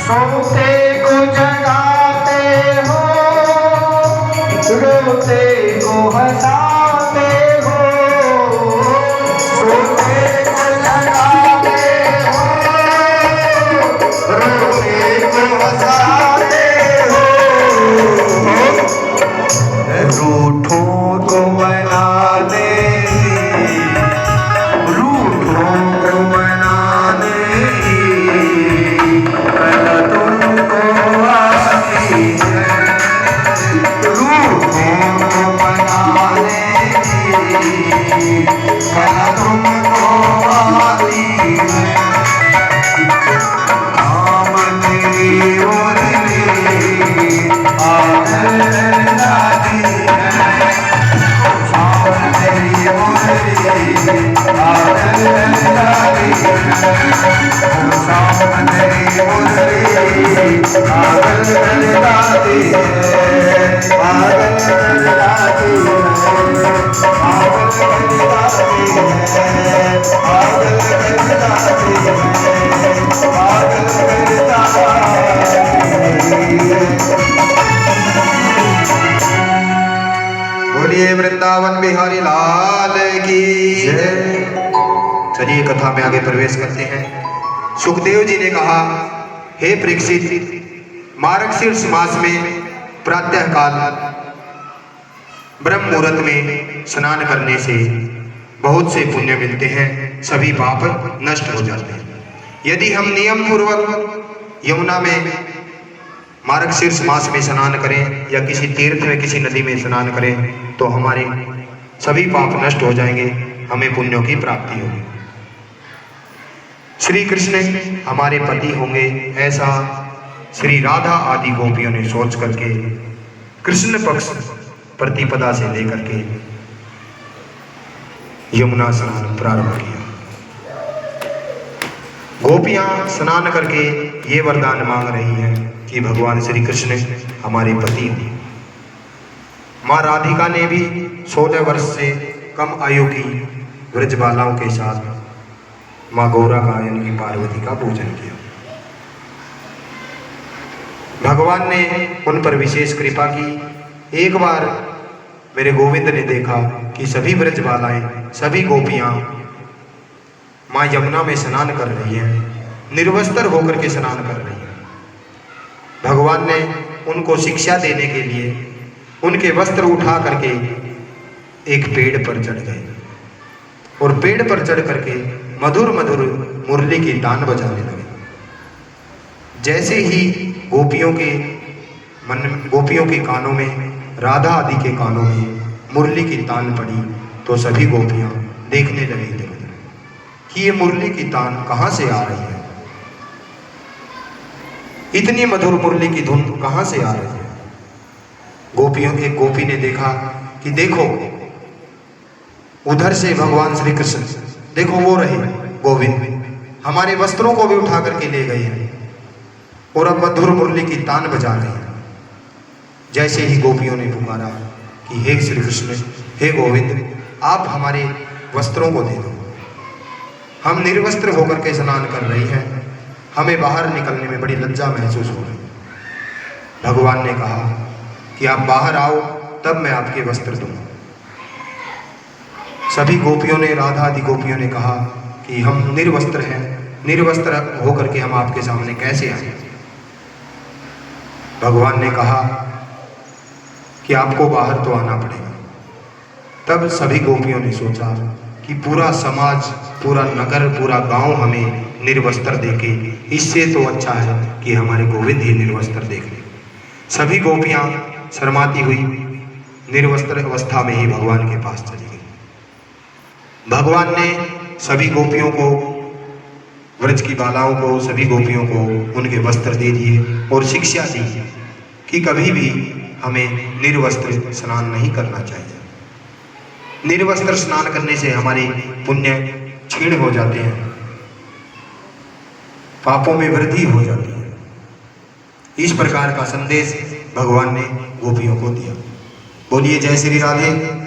सोते को जगाते हो, रोते को हंसाते हो। सोते को जगाते हो, रोते को हंसाते हो। रूठों को मनाने, रूठों को मनाने तुमको आती है। रूठों को मनाने तुमको आती है। काम तेरी मुरली आकर लाती है। काम तेरी मुरली आकर लाती है। काम तेरी मुरली आकर लाती है। पागल कर लाती है। पागल कर लाती है। पागल कर लाती है। पागल कर लाती है। बोलिए वृंदावन बिहारी लाल की जय। चलिए कथा में आगे प्रवेश करते हैं। सुखदेव जी ने कहा, हे परीक्षित, मार्गशीर्ष मास में प्रातः काल ब्रह्म मुहूर्त में स्नान करने से बहुत से पुण्य मिलते हैं, सभी पाप नष्ट हो जाते हैं। यदि हम नियम पूर्वक यमुना में मार्गशीर्ष मास में स्नान करें या किसी तीर्थ में किसी नदी में स्नान करें तो हमारे सभी पाप नष्ट हो जाएंगे, हमें पुण्यों की प्राप्ति होगी। श्री कृष्ण हमारे पति होंगे, ऐसा श्री राधा आदि गोपियों ने सोच करके कृष्ण पक्ष प्रतिपदा से लेकर के यमुना स्नान प्रारंभ किया। गोपियां स्नान करके ये वरदान मांग रही हैं कि भगवान श्री कृष्ण हमारे पति हैं। माँ राधिका ने भी 16 वर्ष से कम आयु की व्रजबालाओं के साथ माँ गौरा का यानी कि पार्वती का पूजन किया। भगवान ने उन पर विशेष कृपा की। एक बार मेरे गोविंद ने देखा कि सभी व्रजबालाएं, सभी गोपियां माँ यमुना में स्नान कर रही हैं, निर्वस्त्र होकर के स्नान कर रही हैं। भगवान ने उनको शिक्षा देने के लिए उनके वस्त्र उठा करके एक पेड़ पर चढ़ गए और पेड़ पर चढ़ करके मधुर मधुर मुरली की तान बजाने लगे। जैसे ही गोपियों के कानों में, राधा आदि के कानों में मुरली की तान पड़ी तो सभी गोपियां देखने लगी कि ये मुरली की तान कहाँ से आ रही है, इतनी मधुर मुरली की धुन कहाँ से आ रही है। एक गोपी ने देखा कि देखो उधर से भगवान श्री कृष्ण, देखो वो रहे गोविंद, हमारे वस्त्रों को भी उठा करके ले गए हैं और अब मधुर मुरली की तान बजा रहे हैं। जैसे ही गोपियों ने पुकारा कि हे श्री कृष्ण, हे गोविंद, आप हमारे वस्त्रों को दे दो, हम निर्वस्त्र होकर के स्नान कर रही हैं, हमें बाहर निकलने में बड़ी लज्जा महसूस हो रही। भगवान ने कहा कि आप बाहर आओ, तब मैं आपके वस्त्र दूंगा। सभी गोपियों ने, राधा आदि गोपियों ने कहा कि हम निर्वस्त्र हैं, निर्वस्त्र होकर के हम आपके सामने कैसे आए। भगवान ने कहा कि आपको बाहर तो आना पड़ेगा। तब सभी गोपियों ने सोचा कि पूरा समाज, पूरा नगर, पूरा गांव हमें निर्वस्त्र देखे, इससे तो अच्छा है कि हमारे गोविंद ही निर्वस्त्र देख ले। सभी गोपियां शर्माती हुई निर्वस्त्र अवस्था में ही भगवान के पास चली गई। भगवान ने सभी गोपियों को, व्रज की बालाओं को, सभी गोपियों को उनके वस्त्र दे दिए और शिक्षा दी कि कभी भी हमें निर्वस्त्र स्नान नहीं करना चाहिए। निर्वस्त्र स्नान करने से हमारे पुण्य क्षीण हो जाते हैं, पापों में वृद्धि हो जाती है। इस प्रकार का संदेश भगवान ने गोपियों को दिया। बोलिए जय श्री राधे।